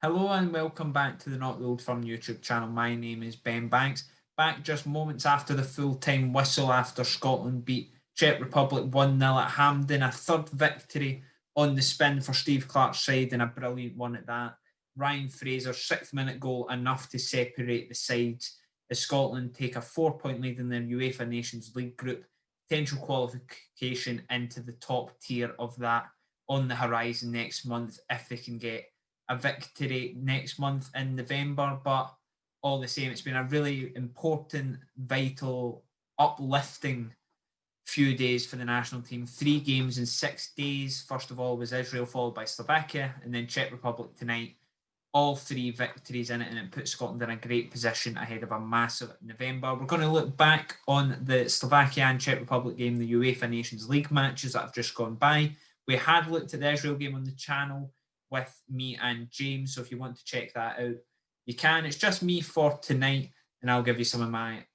Hello and welcome back to the Not the Old Firm YouTube channel. My name is Ben Banks. Back just moments after the full-time whistle after Scotland beat Czech Republic 1-0 at Hampden. A third victory on the spin for Steve Clarke's side and a brilliant one at that. Ryan Fraser's 6th-minute goal enough to separate the sides as Scotland take a 4-point lead in their UEFA Nations League group. Potential qualification into the top tier of that on the horizon next month if they can get a victory next month in November, but all the same, it's been a really important, vital, uplifting few days for the national team. 3 games in 6 days. First of all was Israel, followed by Slovakia, and then Czech Republic tonight. All 3 victories in it, and it puts Scotland in a great position ahead of a massive November. We're going to look back on the Slovakia and Czech Republic game, the UEFA Nations League matches that have just gone by. We had looked at the Israel game on the channel with me and James, so if you want to check that out, you can. It's just me for tonight, and I'll give you some of my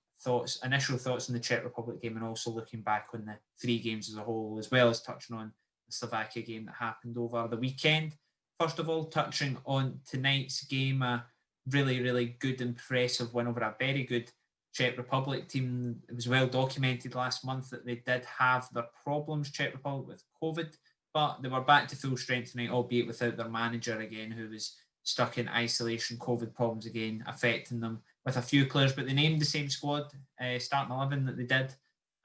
initial thoughts on the Czech Republic game, and also looking back on the 3 games as a whole, as well as touching on the Slovakia game that happened over the weekend. First of all, touching on tonight's game, a really, really good, impressive win over a very good Czech Republic team. It was well documented last month that they did have their problems, Czech Republic, with COVID, but they were back to full strength tonight, albeit without their manager again, who was stuck in isolation, COVID problems again, affecting them with a few players. But they named the same squad, starting 11 that they did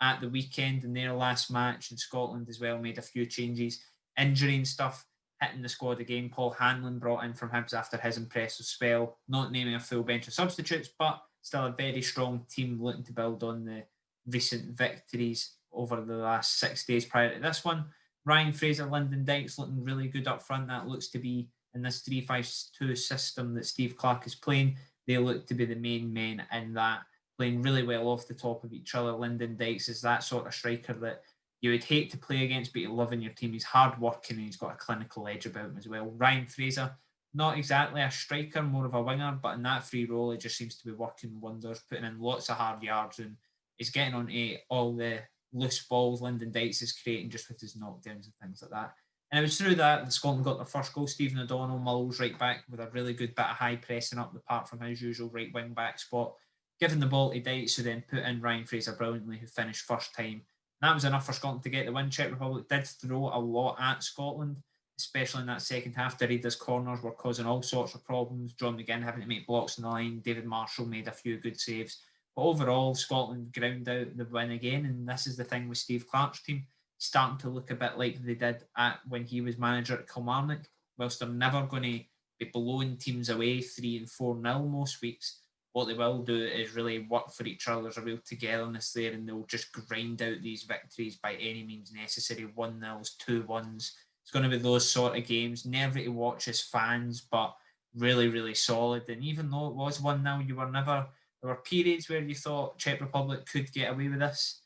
at the weekend in their last match. And Scotland as well made a few changes. Injury and stuff hitting the squad again. Paul Hanlon brought in from Hibs after his impressive spell, not naming a full bench of substitutes, but still a very strong team looking to build on the recent victories over the last 6 days prior to this one. Ryan Fraser, Lyndon Dykes looking really good up front. That looks to be in this 3-5-2 system that Steve Clarke is playing. They look to be the main men in that, playing really well off the top of each other. Lyndon Dykes is that sort of striker that you would hate to play against, but you love in your team. He's hard working and he's got a clinical edge about him as well. Ryan Fraser, not exactly a striker, more of a winger, but in that free role, it just seems to be working wonders, putting in lots of hard yards, and he's getting on to all the loose balls Lyndon Dykes is creating just with his knockdowns and things like that. And it was through that Scotland got their first goal. Stephen O'Donnell, Mull's right back, with a really good bit of high pressing up the park from his usual right wing back spot, giving the ball to Dykes, who then put in Ryan Fraser brilliantly, who finished first time. And that was enough for Scotland to get the win. Czech Republic did throw a lot at Scotland, especially in that second half. Derida's corners were causing all sorts of problems. John McGinn having to make blocks in the line. David Marshall made a few good saves. But overall, Scotland ground out the win again, and this is the thing with Steve Clarke's team, starting to look a bit like they did when he was manager at Kilmarnock. Whilst they're never going to be blowing teams away 3 and 4-0 most weeks, what they will do is really work for each other. There's a real togetherness there, and they'll just grind out these victories by any means necessary. 1-0s, 2-1s. It's going to be those sort of games. Nervy to watch as fans, but really, really solid. And even though it was 1-0, you were never... There were periods where you thought Czech Republic could get away with this,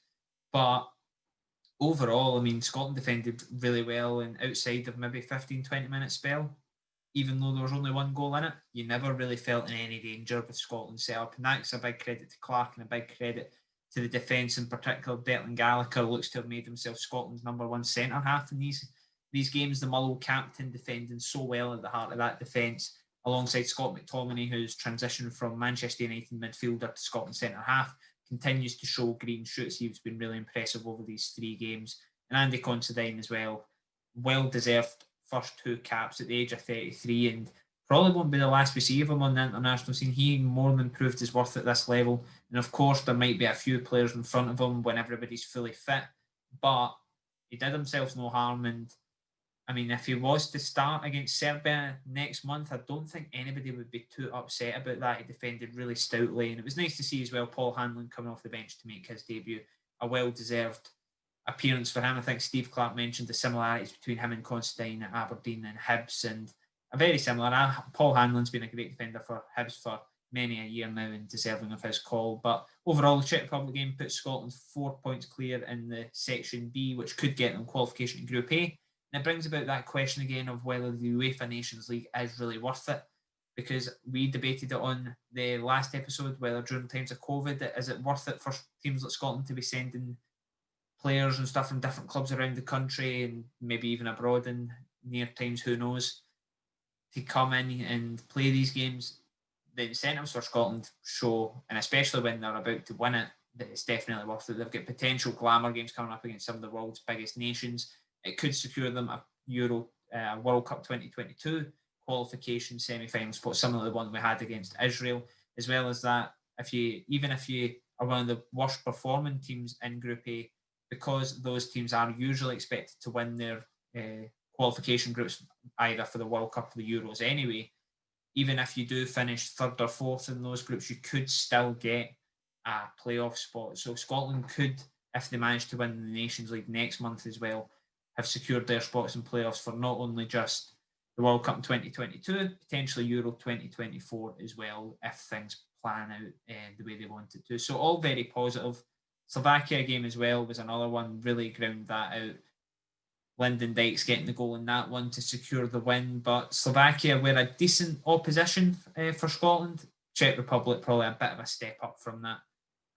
but overall, I mean, Scotland defended really well, and outside of maybe 15-20 minute spell, even though there was only 1 goal in it, you never really felt in any danger with Scotland's setup, and that's a big credit to Clarke and a big credit to the defence in particular. Declan Gallagher looks to have made himself Scotland's number 1 centre-half in these games. The Mull captain defending so well at the heart of that defence, alongside Scott McTominay, who's transitioned from Manchester United midfielder to Scotland centre-half, continues to show green shoots. He's been really impressive over these 3 games. And Andy Considine as well, well-deserved first 2 caps at the age of 33, and probably won't be the last we see of him on the international scene. He more than proved his worth at this level. And of course, there might be a few players in front of him when everybody's fully fit, but he did himself no harm. And I mean, if he was to start against Serbia next month, I don't think anybody would be too upset about that. He defended really stoutly, and it was nice to see as well Paul Hanlon coming off the bench to make his debut. A well-deserved appearance for him. I think Steve Clarke mentioned the similarities between him and Considine at Aberdeen and Hibs, and a very similar. Paul Hanlon's been a great defender for Hibs for many a year now and deserving of his call. But overall, the Czech Republic game puts Scotland 4 points clear in the Section B, which could get them qualification to Group A. And it brings about that question again of whether the UEFA Nations League is really worth it, because we debated it on the last episode, whether during times of COVID, is it worth it for teams like Scotland to be sending players and stuff from different clubs around the country and maybe even abroad in near times, who knows. to come in and play these games, the incentives for Scotland show, and especially when they're about to win it, that it's definitely worth it. They've got potential glamour games coming up against some of the world's biggest nations. It could secure them a World Cup 2022 qualification semi-final spot, similar to the one we had against Israel. As well as that, if you are one of the worst performing teams in Group A, because those teams are usually expected to win their qualification groups either for the World Cup or the Euros anyway, even if you do finish third or fourth in those groups, you could still get a playoff spot. So Scotland could, if they manage to win the Nations League next month as well, have secured their spots in playoffs for not only just the World Cup in 2022, potentially Euro 2024 as well, if things plan out the way they want it to. So all very positive. Slovakia game as well was another one, really ground that out. Lyndon Dykes getting the goal in that one to secure the win, but Slovakia were a decent opposition for Scotland. Czech Republic probably a bit of a step up from that,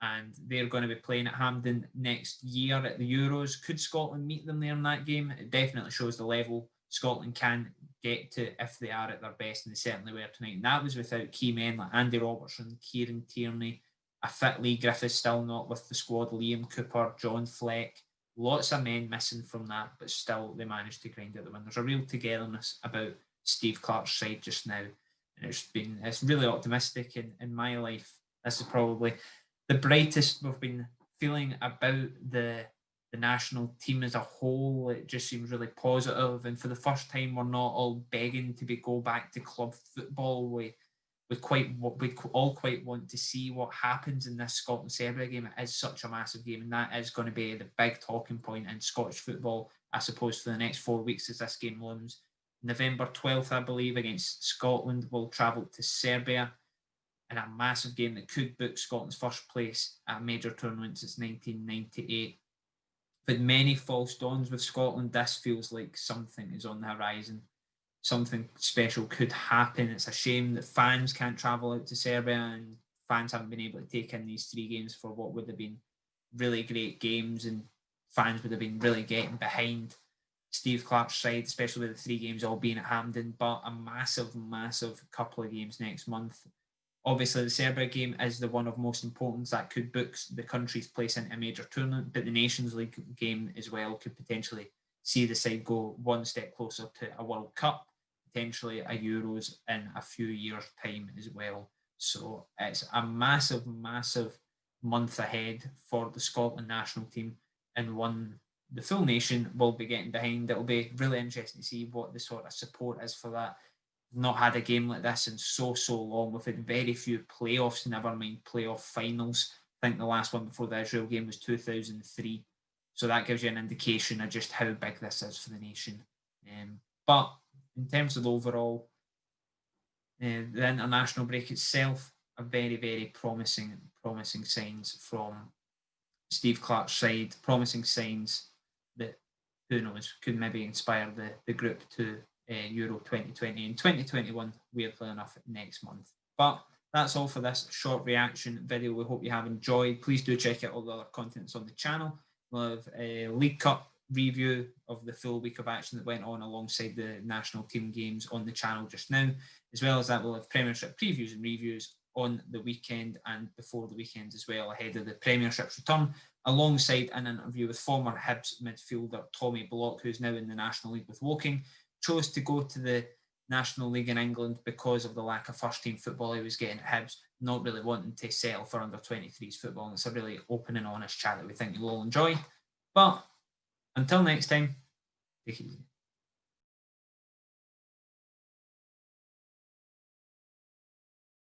and they're going to be playing at Hampden next year at the Euros. Could Scotland meet them there in that game? It definitely shows the level Scotland can get to if they are at their best, and they certainly were tonight. And that was without key men like Andy Robertson, Kieran Tierney, a fit Lee Griffiths still not with the squad, Liam Cooper, John Fleck. Lots of men missing from that, but still they managed to grind out the win. There's a real togetherness about Steve Clarke's side just now. And it's really optimistic in my life. This is probably the brightest we've been feeling about the national team as a whole. It just seems really positive, and for the first time we're not all begging to go back to club football. We all quite want to see what happens in this Scotland-Serbia game. It is such a massive game, and that is going to be the big talking point in Scottish football, I suppose, for the next 4 weeks as this game looms. November 12th, I believe, against Scotland, will travel to Serbia in a massive game that could book Scotland's first place at a major tournament since 1998. With many false dawns with Scotland, this feels like something is on the horizon. Something special could happen. It's a shame that fans can't travel out to Serbia, and fans haven't been able to take in these 3 games for what would have been really great games, and fans would have been really getting behind Steve Clarke's side, especially with the 3 games all being at Hampden, but a massive, massive couple of games next month. Obviously, the Serbia game is the one of most importance that could book the country's place into a major tournament, but the Nations League game as well could potentially see the side go one step closer to a World Cup, potentially a Euros in a few years' time as well. So it's a massive, massive month ahead for the Scotland national team, and one the full nation will be getting behind. It'll be really interesting to see what the sort of support is for that. We've not had a game like this in so long. We've had very few playoffs, never mind playoff finals. I think the last one before the Israel game was 2003. So that gives you an indication of just how big this is for the nation. But in terms of overall, the international break itself, a very, very promising signs from Steve Clarke's side, promising signs that, who knows, could maybe inspire the group to Euro 2020 and 2021, weirdly enough, next month. But that's all for this short reaction video. We hope you have enjoyed. Please do check out all the other contents on the channel. We'll have a League Cup review of the full week of action that went on alongside the national team games on the channel just now. As well as that, we'll have Premiership previews and reviews on the weekend and before the weekend as well, ahead of the Premiership's return, alongside an interview with former Hibs midfielder Tommy Block, who's now in the National League with Woking. Chose to go to the National League in England because of the lack of first-team football he was getting at Hibs, not really wanting to settle for under-23s football. And it's a really open and honest chat that we think you'll all enjoy. But until next time, take it easy.